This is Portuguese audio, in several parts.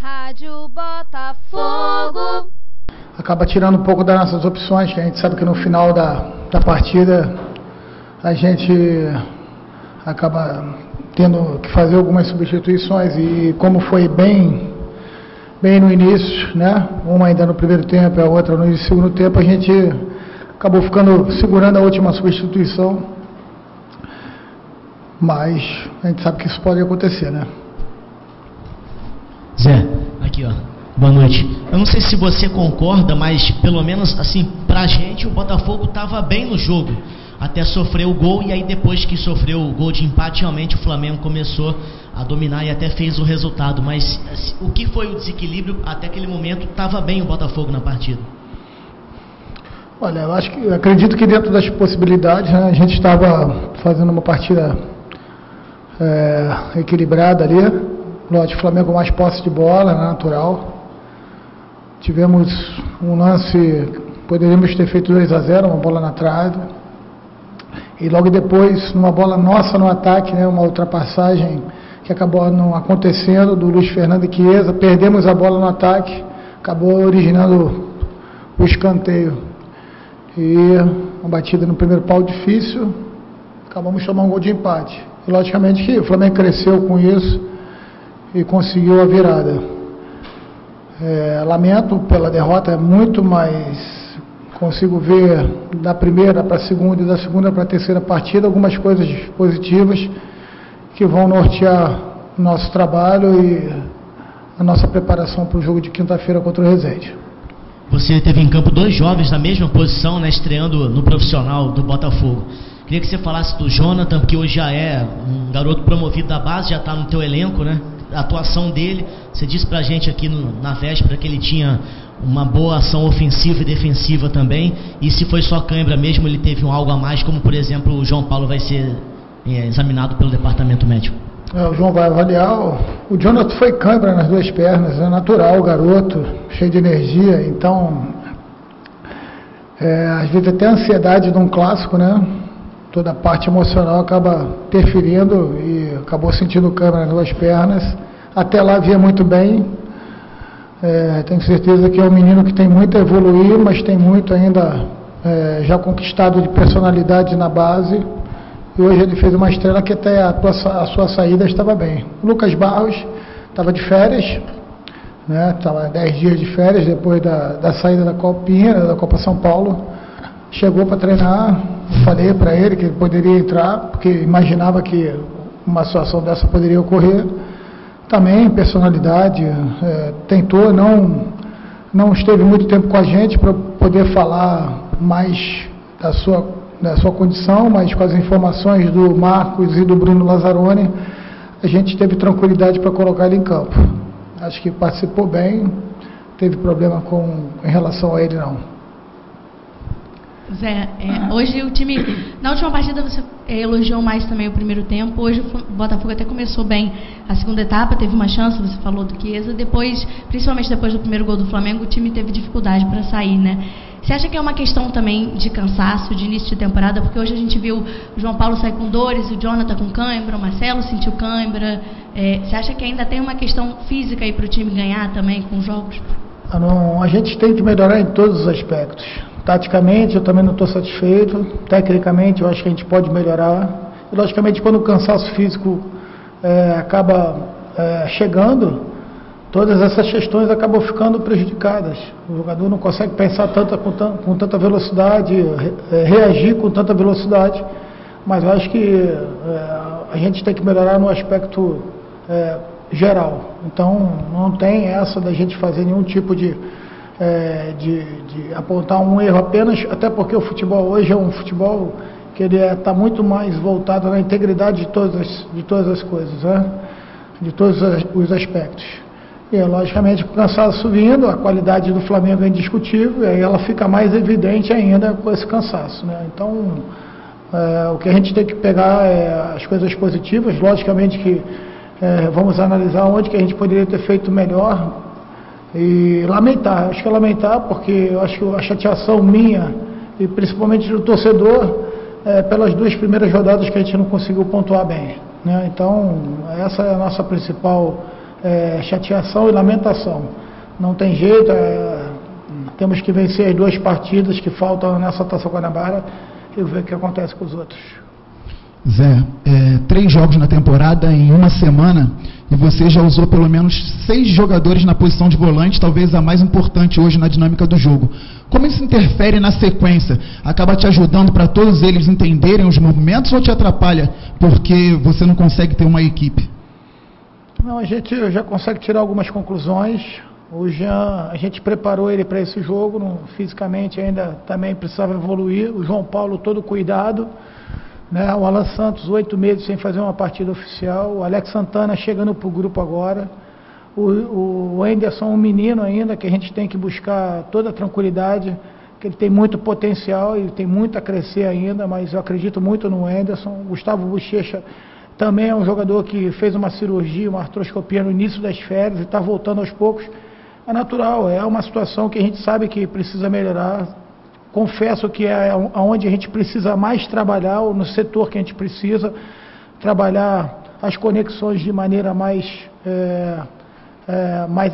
Rádio Botafogo. Acaba tirando um pouco das nossas opções, que a gente sabe que no final da partida a gente acaba tendo que fazer algumas substituições, e como foi bem no início, né? Uma ainda no primeiro tempo e a outra no segundo tempo, a gente acabou segurando a última substituição, mas a gente sabe que isso pode acontecer, né? Zé, aqui ó, boa noite. Eu não sei se você concorda, mas pelo menos assim, pra gente o Botafogo estava bem no jogo, até sofrer o gol, e aí depois que sofreu o gol de empate, realmente o Flamengo começou a dominar e até fez o resultado. Mas assim, o que foi o desequilíbrio até aquele momento? Estava bem o Botafogo na partida? Olha, eu acredito que dentro das possibilidades, né, a gente estava fazendo uma partida equilibrada ali. Lógico, o Flamengo mais posse de bola, natural. Tivemos um lance, poderíamos ter feito 2-0, uma bola na trave. E logo depois, numa bola nossa no ataque, né, uma ultrapassagem que acabou não acontecendo, do Luiz Fernando e Chiesa, perdemos a bola no ataque, acabou originando o escanteio. E uma batida no primeiro pau difícil, acabamos tomando um gol de empate. E logicamente que o Flamengo cresceu com isso e conseguiu a virada. Lamento pela derrota, muito mais consigo ver da primeira para a segunda e da segunda para a terceira partida algumas coisas positivas que vão nortear o nosso trabalho e a nossa preparação para o jogo de quinta-feira contra o Resende. Você teve em campo dois jovens na mesma posição, né, estreando no profissional do Botafogo. Queria que você falasse do Jonathan, porque hoje já é um garoto promovido da base, já está no teu elenco, né? A atuação dele, você disse pra gente aqui na véspera que ele tinha uma boa ação ofensiva e defensiva também, e se foi só cãibra mesmo, ele teve algo a mais, como por exemplo o João Paulo vai ser examinado pelo departamento médico? O João vai avaliar. O Jonathan foi cãibra nas duas pernas, é natural, o garoto, cheio de energia, então às vezes até a ansiedade de um clássico, né? Toda a parte emocional acaba interferindo e acabou sentindo câimbra nas duas pernas. Até lá via muito bem. Tenho certeza que é um menino que tem muito a evoluir, mas tem muito ainda já conquistado de personalidade na base. E hoje ele fez uma estrela que até a sua saída estava bem. O Lucas Barros estava de férias, né? Estava 10 dias de férias depois da saída da Copinha, da Copa São Paulo. Chegou para treinar, falei para ele que ele poderia entrar, porque imaginava que uma situação dessa poderia ocorrer. Também personalidade, tentou, não esteve muito tempo com a gente para poder falar mais da sua condição, mas com as informações do Marcos e do Bruno Lazzaroni, a gente teve tranquilidade para colocar ele em campo. Acho que participou bem, teve problema em relação a ele não. Zé, hoje o time, na última partida você elogiou mais também o primeiro tempo, hoje o Botafogo até começou bem a segunda etapa, teve uma chance, você falou do Chiesa, depois, principalmente depois do primeiro gol do Flamengo, o time teve dificuldade para sair, né? Você acha que é uma questão também de cansaço, de início de temporada, porque hoje a gente viu o João Paulo sair com dores, o Jonathan com cãibra, o Marcelo sentiu cãibra, você acha que ainda tem uma questão física aí para o time ganhar também com os jogos? A gente tem que melhorar em todos os aspectos. Taticamente, eu também não estou satisfeito. Tecnicamente, eu acho que a gente pode melhorar. E, logicamente, quando o cansaço físico acaba chegando, todas essas questões acabam ficando prejudicadas. O jogador não consegue pensar com tanta velocidade, reagir com tanta velocidade. Mas eu acho que a gente tem que melhorar no aspecto geral. Então, não tem essa da gente fazer nenhum tipo de apontar um erro apenas, até porque o futebol hoje é um futebol que ele está muito mais voltado na integridade de todas as coisas, né? De todos os aspectos. E logicamente com o cansaço subindo, a qualidade do Flamengo é indiscutível, e aí ela fica mais evidente ainda com esse cansaço, né? Então o que a gente tem que pegar é as coisas positivas. Logicamente que vamos analisar onde que a gente poderia ter feito melhor. E lamentar, acho que é lamentar, porque eu acho que a chateação minha e principalmente do torcedor pelas duas primeiras rodadas que a gente não conseguiu pontuar bem, né? Então essa é a nossa principal chateação e lamentação. Não tem jeito, temos que vencer as 2 partidas que faltam nessa Taça Guanabara e ver o que acontece com os outros. Zé, 3 jogos na temporada em uma semana e você já usou pelo menos 6 jogadores na posição de volante, talvez a mais importante hoje na dinâmica do jogo. Como isso interfere na sequência? Acaba te ajudando para todos eles entenderem os movimentos ou te atrapalha porque você não consegue ter uma equipe? Não, a gente já consegue tirar algumas conclusões. O Jean, a gente preparou ele para esse jogo, fisicamente ainda também precisava evoluir. O João Paulo todo cuidado, né? O Alan Santos 8 meses sem fazer uma partida oficial. O Alex Santana chegando para o grupo agora. O Anderson, um menino ainda, que a gente tem que buscar toda a tranquilidade, que ele tem muito potencial, ele tem muito a crescer ainda, mas eu acredito muito no Anderson. O Gustavo Bochecha também é um jogador que fez uma cirurgia, uma artroscopia no início das férias e está voltando aos poucos. É natural, é uma situação que a gente sabe que precisa melhorar. Confesso que é onde a gente precisa mais trabalhar, ou no setor que a gente precisa trabalhar as conexões de maneira mais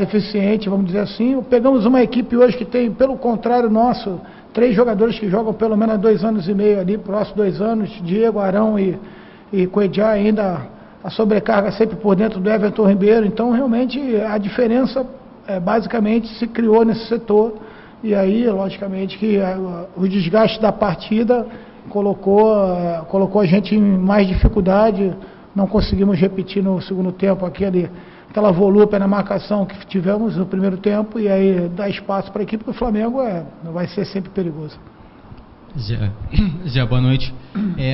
eficiente, vamos dizer assim. Pegamos uma equipe hoje que tem, pelo contrário nosso, 3 jogadores que jogam pelo menos há 2 anos e meio ali, próximo 2 anos, Diego, Arão e Coedjá, ainda a sobrecarga sempre por dentro do Everton Ribeiro. Então realmente a diferença basicamente se criou nesse setor, e aí logicamente que o desgaste da partida colocou a gente em mais dificuldade. Não conseguimos repetir no segundo tempo aquela volúpia na marcação que tivemos no primeiro tempo, e aí dá espaço para a equipe, porque o Flamengo vai ser sempre perigoso. Zé, boa noite.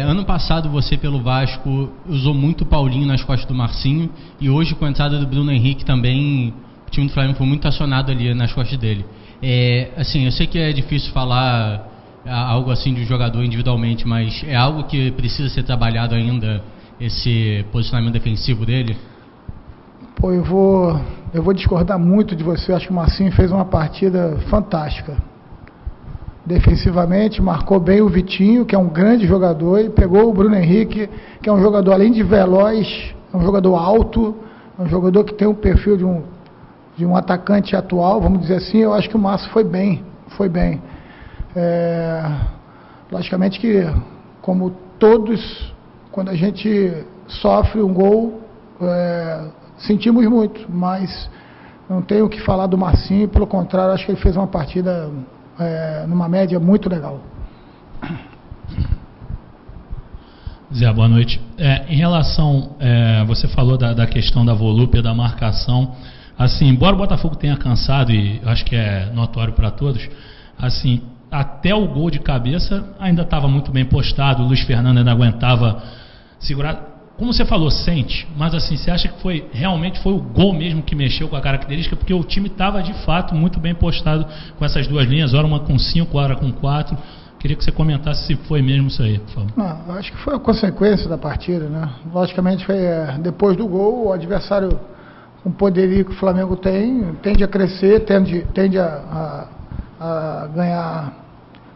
Ano passado você pelo Vasco usou muito o Paulinho nas costas do Marcinho, e hoje com a entrada do Bruno Henrique também o time do Flamengo foi muito acionado ali nas costas dele. Assim, eu sei que é difícil falar algo assim de jogador individualmente, mas é algo que precisa ser trabalhado ainda, esse posicionamento defensivo dele? Pô, eu vou discordar muito de você. Acho que o Marcinho fez uma partida fantástica. Defensivamente, marcou bem o Vitinho, que é um grande jogador, e pegou o Bruno Henrique, que é um jogador, além de veloz, é um jogador alto, é um jogador que tem um perfil de um atacante atual, vamos dizer assim. Eu acho que o Márcio foi bem. Logicamente que, como todos, quando a gente sofre um gol, sentimos muito, mas não tenho o que falar do Marcinho, pelo contrário, acho que ele fez uma partida numa média muito legal. Zé, boa noite. Em relação, você falou da questão da volúpia, da marcação, assim, embora o Botafogo tenha cansado, e acho que é notório para todos, assim, até o gol de cabeça ainda estava muito bem postado, o Luiz Fernando ainda aguentava segurar. Como você falou, sente, mas assim, você acha que realmente foi o gol mesmo que mexeu com a característica? Porque o time estava de fato muito bem postado com essas 2 linhas, ora uma com 5, ora com 4. Queria que você comentasse se foi mesmo isso aí, por favor. Não, acho que foi a consequência da partida, né? Logicamente, foi depois do gol, o adversário, com o poderio que o Flamengo tende a crescer, tende a ganhar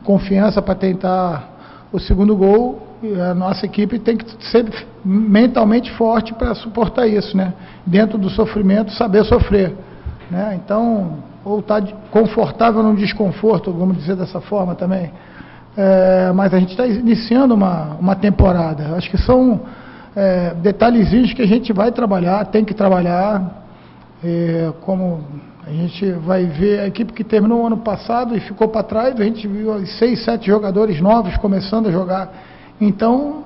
confiança para tentar o segundo gol. E a nossa equipe tem que ser mentalmente forte para suportar isso, né? Dentro do sofrimento, saber sofrer, né? Então, ou estar confortável no desconforto, vamos dizer dessa forma também. Mas a gente está iniciando uma temporada. Acho que são detalhezinhos que a gente vai trabalhar, tem que trabalhar. Como a gente vai ver a equipe que terminou o ano passado e ficou para trás, a gente viu 6, 7 jogadores novos começando a jogar. Então,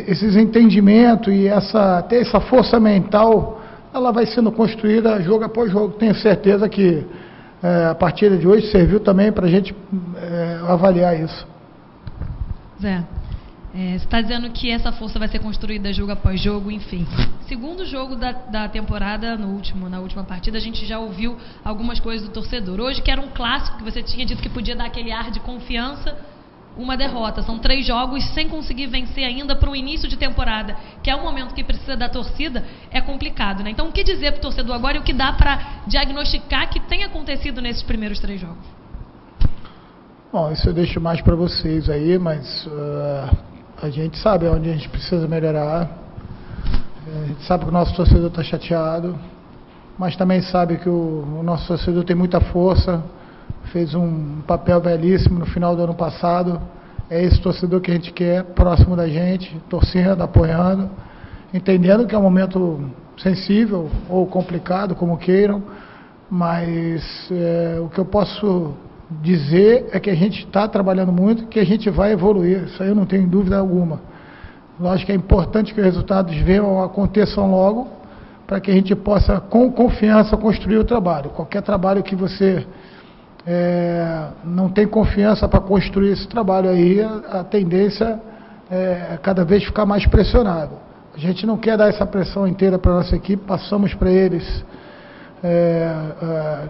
esses entendimentos e até essa força mental, ela vai sendo construída jogo após jogo. Tenho certeza que a partida de hoje serviu também para a gente avaliar isso. Zé, você está dizendo que essa força vai ser construída jogo após jogo, enfim. Segundo jogo da temporada, na última partida, a gente já ouviu algumas coisas do torcedor. Hoje, que era um clássico, que você tinha dito que podia dar aquele ar de confiança, uma derrota. São 3 jogos sem conseguir vencer ainda para o início de temporada, que é um momento que precisa da torcida, é complicado, né? Então, o que dizer para o torcedor agora e o que dá para diagnosticar que tem acontecido nesses primeiros 3 jogos? Bom, isso eu deixo mais para vocês aí, mas a gente sabe onde a gente precisa melhorar. A gente sabe que o nosso torcedor está chateado, mas também sabe que o nosso torcedor tem muita força, fez um papel belíssimo no final do ano passado. É esse torcedor que a gente quer, próximo da gente, torcendo, apoiando, entendendo que é um momento sensível ou complicado, como queiram, mas o que eu posso dizer é que a gente está trabalhando muito, que a gente vai evoluir, isso aí eu não tenho dúvida alguma. Lógico que é importante que os resultados venham, aconteçam logo, para que a gente possa, com confiança, construir o trabalho. Qualquer trabalho que você não tem confiança para construir esse trabalho aí, a tendência é cada vez ficar mais pressionado. A gente não quer dar essa pressão inteira para a nossa equipe, passamos para eles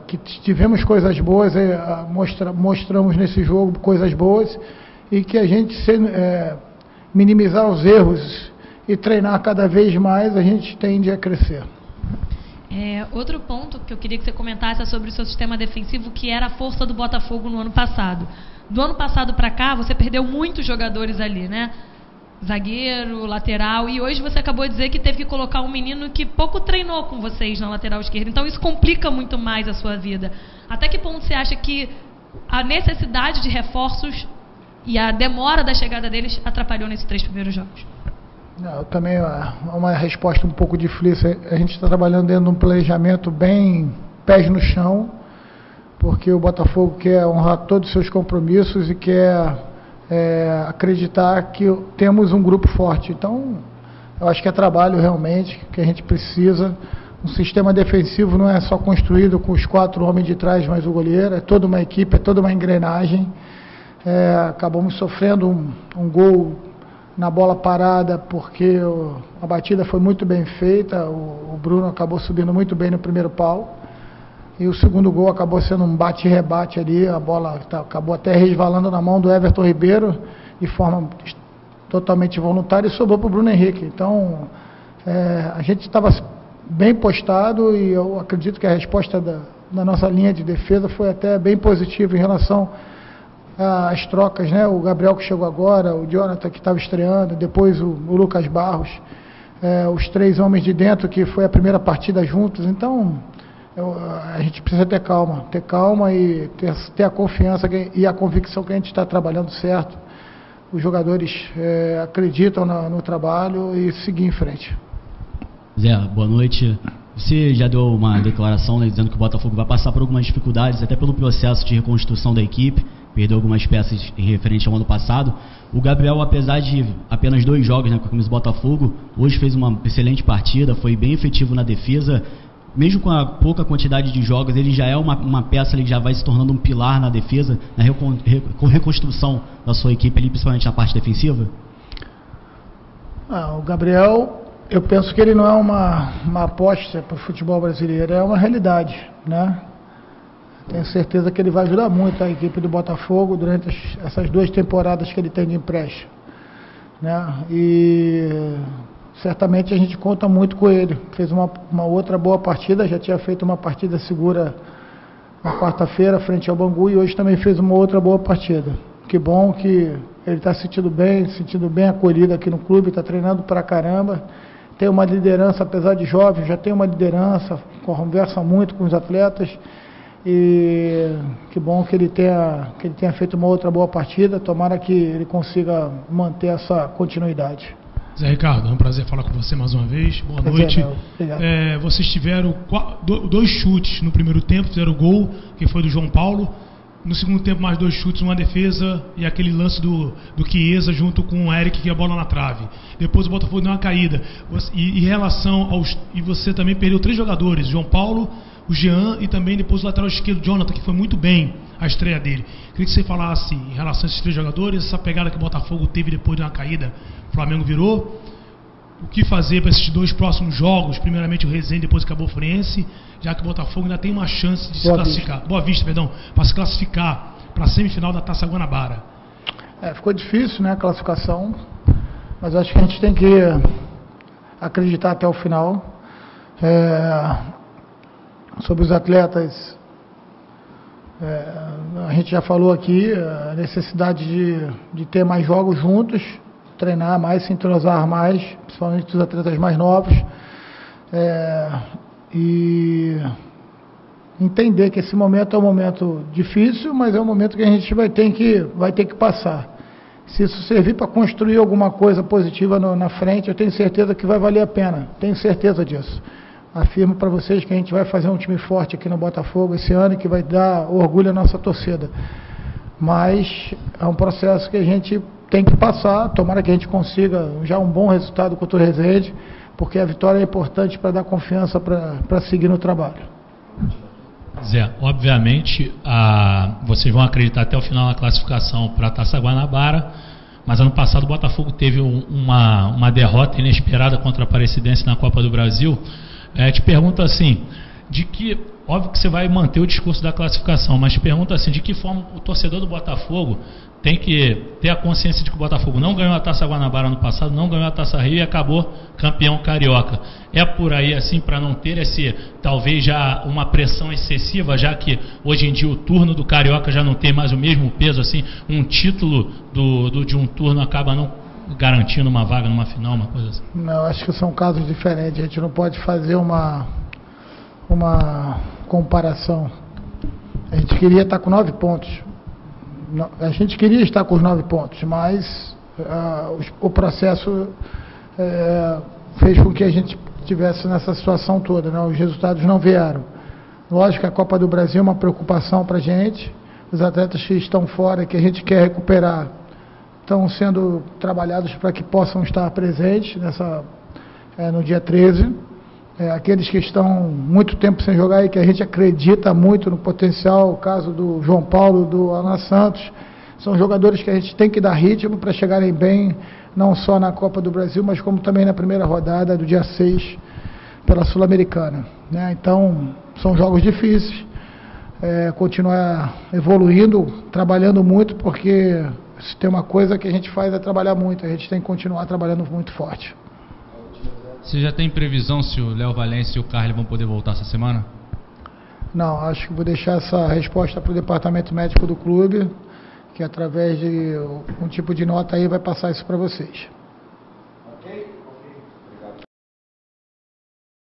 que tivemos coisas boas, mostramos nesse jogo coisas boas, e que a gente, minimizar os erros e treinar cada vez mais, a gente tende a crescer. Outro ponto que eu queria que você comentasse é sobre o seu sistema defensivo, que era a força do Botafogo no ano passado. Do ano passado para cá, você perdeu muitos jogadores ali, né? Zagueiro, lateral, e hoje você acabou de dizer que teve que colocar um menino que pouco treinou com vocês na lateral esquerda. Então isso complica muito mais a sua vida. Até que ponto você acha que a necessidade de reforços e a demora da chegada deles atrapalhou nesses 3 primeiros jogos? Não, também é uma resposta um pouco difícil. A gente está trabalhando dentro de um planejamento bem pés no chão, porque o Botafogo quer honrar todos os seus compromissos e quer acreditar que temos um grupo forte. Então, eu acho que é trabalho realmente que a gente precisa. Um sistema defensivo não é só construído com os 4 homens de trás, mas o goleiro, é toda uma equipe, é toda uma engrenagem. Acabamos sofrendo um gol na bola parada, porque a batida foi muito bem feita, o Bruno acabou subindo muito bem no primeiro pau, e o segundo gol acabou sendo um bate-rebate ali, a bola acabou até resvalando na mão do Everton Ribeiro, de forma totalmente voluntária, e sobrou para o Bruno Henrique. Então, a gente estava bem postado, e eu acredito que a resposta da nossa linha de defesa foi até bem positiva em relação as trocas, né? O Gabriel que chegou agora, o Jonathan que estava estreando, depois o Lucas Barros, os 3 homens de dentro, que foi a primeira partida juntos. Então a gente precisa ter calma e ter a confiança e a convicção que a gente está trabalhando certo. Os jogadores acreditam no trabalho e seguir em frente. Zé, boa noite. Você já deu uma declaração, né, dizendo que o Botafogo vai passar por algumas dificuldades, até pelo processo de reconstrução da equipe, perdeu algumas peças em referente ao ano passado. O Gabriel, apesar de apenas 2 jogos, né, com a camisa do Botafogo, hoje fez uma excelente partida, foi bem efetivo na defesa. Mesmo com a pouca quantidade de jogos, ele já é uma peça, ele já vai se tornando um pilar na defesa, na reconstrução da sua equipe, ali, principalmente na parte defensiva? O Gabriel, eu penso que ele não é uma aposta para o futebol brasileiro, é uma realidade, né? Tenho certeza que ele vai ajudar muito a equipe do Botafogo durante essas 2 temporadas que ele tem de empréstimo, né? E certamente a gente conta muito com ele. Fez uma outra boa partida, já tinha feito uma partida segura na quarta-feira frente ao Bangu, e hoje também fez uma outra boa partida. Que bom que ele está sentindo bem acolhido aqui no clube, está treinando pra caramba. Tem uma liderança, apesar de jovem, já tem uma liderança, conversa muito com os atletas, e que bom que ele tenha feito uma outra boa partida. Tomara que ele consiga manter essa continuidade. Zé Ricardo, é um prazer falar com você mais uma vez. Boa noite. Vocês tiveram 2 chutes no primeiro tempo, fizeram o gol, que foi do João Paulo. No segundo tempo, mais 2 chutes, uma defesa e aquele lance do Chiesa junto com o Eric, que a bola na trave. Depois o Botafogo deu uma caída. E em relação aos... E você também perdeu 3 jogadores, João Paulo, o Jean e também depois o lateral esquerdo, Jonathan, que foi muito bem a estreia dele. Queria que você falasse em relação a esses 3 jogadores, essa pegada que o Botafogo teve depois de uma caída, o Flamengo virou. O que fazer para esses 2 próximos jogos, primeiramente o Resende, depois o Cabo Friense, já que o Botafogo ainda tem uma chance de se classificar. Boa Vista, perdão, para se classificar para a semifinal da Taça Guanabara. Ficou difícil, né, a classificação, mas acho que a gente tem que acreditar até o final. Sobre os atletas, a gente já falou aqui a necessidade de ter mais jogos juntos, treinar mais, se entrosar mais, principalmente os atletas mais novos, e entender que esse momento é um momento difícil, mas é um momento que a gente vai ter que passar. Se isso servir para construir alguma coisa positiva na frente, eu tenho certeza que vai valer a pena, tenho certeza disso. Afirmo para vocês que a gente vai fazer um time forte aqui no Botafogo esse ano e que vai dar orgulho à nossa torcida. Mas é um processo que a gente tem que passar, tomara que a gente consiga já um bom resultado contra o Resende, porque a vitória é importante para dar confiança para seguir no trabalho. Zé, obviamente vocês vão acreditar até o final na classificação para a Taça Guanabara, mas ano passado o Botafogo teve uma derrota inesperada contra a Aparecidense na Copa do Brasil. Te pergunto assim, óbvio que você vai manter o discurso da classificação, mas te pergunto assim, de que forma o torcedor do Botafogo tem que ter a consciência de que o Botafogo não ganhou a Taça Guanabara no passado, não ganhou a Taça Rio e acabou campeão carioca. É por aí assim, para não ter talvez já uma pressão excessiva, já que hoje em dia o turno do carioca já não tem mais o mesmo peso, assim, um título de um turno acaba não garantindo uma vaga numa final, uma coisa assim? Não, acho que são casos diferentes, a gente não pode fazer uma comparação. A gente queria estar com 9 pontos. A gente queria estar com os 9 pontos, mas o processo fez com que a gente estivesse nessa situação toda, né? Os resultados não vieram. Lógico que a Copa do Brasil é uma preocupação para a gente, os atletas que estão fora, que a gente quer recuperar, estão sendo trabalhados para que possam estar presentes no dia 13. Aqueles que estão muito tempo sem jogar e que a gente acredita muito no potencial, o caso do João Paulo, do Alan Santos, são jogadores que a gente tem que dar ritmo para chegarem bem, não só na Copa do Brasil, mas como também na primeira rodada do dia 6 pela Sul-Americana, né? Então, são jogos difíceis, continuar evoluindo, trabalhando muito, porque se tem uma coisa que a gente faz é trabalhar muito, a gente tem que continuar trabalhando muito forte. Você já tem previsão se o Léo Valência e o Carly vão poder voltar essa semana? Não, acho que vou deixar essa resposta para o departamento médico do clube, que através de um tipo de nota aí vai passar isso para vocês.